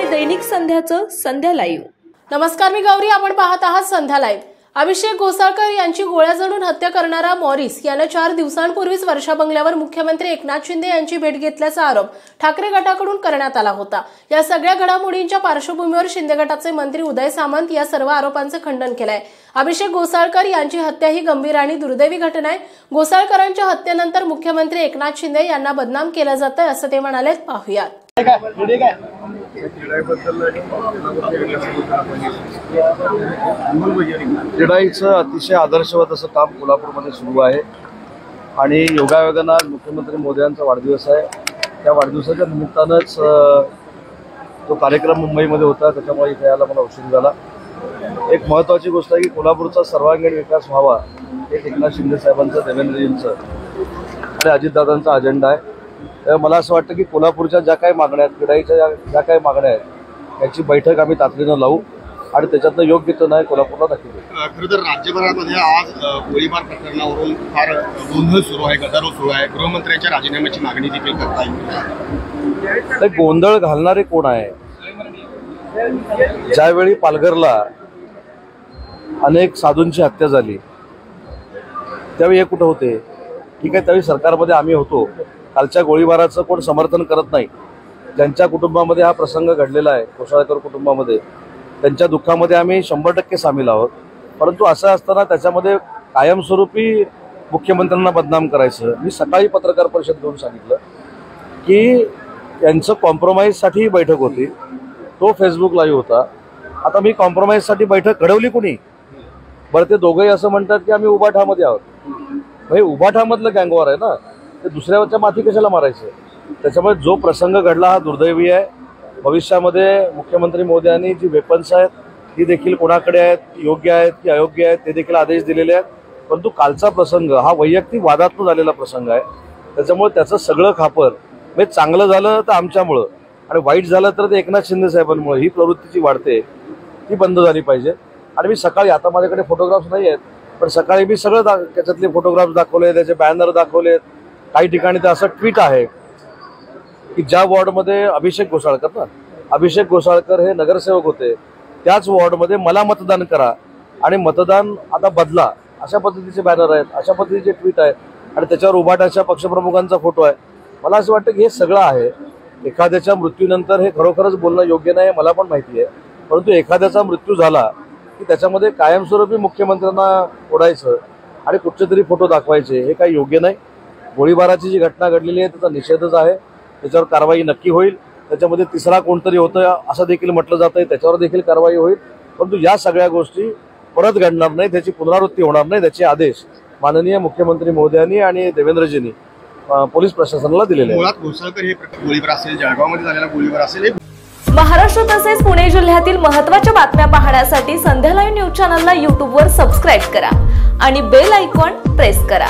आहे दैनिक संध्याचं संध्या लाईव्ह। नमस्कार, मी गौरी, आपण पाहत आहात संध्या लाईव्ह। अभिषेक घोसाळकर यांची गोळ्या झाडून हत्या करणारा मॉरिस याने 4 दिवसांपूर्वीच वर्षा बंगल्यावर मुख्यमंत्री एकनाथ शिंदे यांची भेट घेतल्याचा आरोप ठाकरे गटाकडून करण्यात आला होता। या सगळ्या घडामोडींच्या पार्श्वभूमीवर शिंदे गटाचे मंत्री उदय सामंत या सर्व आरोपांचे खंडन केले आहे। अभिषेक घोसाळकर यांची हत्या ही गंभीर आणि दुर्दैवी घटना आहे। घोसाळकरांच्या हत्येनंतर मुख्यमंत्री एकनाथ शिंदे यांना बदनाम केलं जातंय असं ते म्हणाले। पाहूयात। क्रीडाईचं अतिशय आदर्शवत असं काम कोल्हापूरमध्ये सुरू आहे आणि योगायोगानं आज मुख्यमंत्री मोदी यांचा वाढदिवस आहे। त्या वाढदिवसाच्या निमित्तानंच तो कार्यक्रम मुंबईमध्ये होता, त्याच्यामुळे इथे यायला मला उशीर झाला। एक महत्त्वाची गोष्ट आहे की कोल्हापूरचा सर्वांगीण विकास व्हावा हे एकनाथ शिंदे साहेबांचं, देवेंद्रजींचं आणि अजितदादांचा अजेंडा आहे। मला असं वाटतं की कोल्हापूरच्या ज्या काही मागण्या आहेत, क्रीडाईच्या ज्या काही मागण्या आहेत याची बैठक आम्ही तातडीनं लावू आणि त्याच्यातनं योग्य तो नाही कोल्हापूरला नक्की देऊ। खरं तर राज्यभरामध्ये आज गोळीबार प्रकरणावरून फार गोंधळ सुरू आहे, गदारोळ सुरू आहे। गृहमंत्र्यांच्या राजीनाम्याची मागणी देखील करता येईल। गोंधळ घालणारे कोण आहे? ज्यावेळी पालघरला अनेक साधूंची हत्या झाली त्यावेळी हे कुठं होते? ठीक आहे, त्यावेळी सरकारमध्ये आम्ही होतो। कालच्या गोळीबाराचं कोण समर्थन करत नाही। ज्यांच्या कुटुंबामध्ये हा प्रसंग घडलेला आहे, घोसाळकर कुटुंबामध्ये, त्यांच्या दुःखामध्ये आम्ही 100% सामील आहोत। परंतु असं असताना त्याच्यामध्ये कायमस्वरूपी मुख्यमंत्र्यांना बदनाम करायचं। मी सकाळी पत्रकार परिषद घेऊन सांगितलं की यांचं कॉम्प्रोमाइजसाठी बैठक होती, तो फेसबुक लाईव्ह होता। आता मी कॉम्प्रोमाइजसाठी बैठक घडवली कुणी? बरं, ते दोघंही असं म्हणतात की आम्ही उभाठामध्ये आहोत। म्हणजे उभाठामधलं गँगवॉर आहे ना, ते दुसऱ्यावरच्या माथी कशाला मारायचं? त्याच्यामुळे जो प्रसंग घडला हा दुर्दैवी आहे। भविष्यामध्ये मुख्यमंत्री मोदी यांनी जी वेपन्स आहेत ती देखील कोणाकडे आहेत, योग्य आहेत की अयोग्य आहेत ते देखील आदेश दिलेले आहेत। परंतु कालचा प्रसंग हा वैयक्तिक वादातून झालेला प्रसंग आहे, त्याच्यामुळे त्याचं सगळं खापर म्हणजे चांगलं झालं तर आमच्यामुळं आणि वाईट झालं तर ते एकनाथ शिंदे साहेबांमुळे ही प्रवृत्तीची वाढते, ती बंद झाली पाहिजे। आणि मी सकाळी, आता माझ्याकडे फोटोग्राफ्स नाही आहेत, पण सकाळी मी सगळं त्याच्यातले फोटोग्राफ्स दाखवले, त्याचे बॅनर दाखवलेत। काही ठिकाणी तर असं ट्विट आहे की ज्या वॉर्डमध्ये अभिषेक घोसाळकर हे नगरसेवक होते त्याच वॉर्डमध्ये मला मतदान करा आणि मतदान आता बदला, अशा पद्धतीचे बॅनर आहेत, अशा पद्धतीचे ट्विट आहेत आणि त्याच्यावर उभाटाच्या पक्षप्रमुखांचा फोटो आहे। मला असं वाटतं की हे सगळं आहे। एखाद्याच्या मृत्यूनंतर हे खरोखरच बोलणं योग्य नाही, मला पण माहिती आहे। परंतु एखाद्याचा मृत्यू झाला की त्याच्यामध्ये कायमस्वरूपी मुख्यमंत्र्यांना ओढायचं आणि कुठचे तरी फोटो दाखवायचे, हे काही योग्य नाही। गोळीबाराची जी घटना घडलेली आहे त्याचा निषेधच आहे, त्याच्यावर कारवाई नक्की होईल। त्याच्यामध्ये तिसरा कोणतरी होतं असं देखील म्हटलं जातंय, त्याच्यावर देखील कारवाई होईल। परंतु या सगळ्या गोष्टी परत घडणार नाही, त्याची पुनरावृत्ती होणार नाही, त्याचे आदेश माननीय मुख्यमंत्री मोदी यांनी आणि देवेंद्रजींनी पोलीस प्रशासनाला दिलेले आहेत। मुळात घोसाळकर हे गोळीबार असेल, जळगावमध्ये झालेला गोळीबार असेल। महाराष्ट्र तसेच पुणे जिल्ह्यातील महत्त्वाच्या बातम्या पाहण्यासाठी संध्या लाईव्ह न्यूज चॅनलला YouTube वर सबस्क्राईब करा आणि बेल आयकॉन प्रेस करा।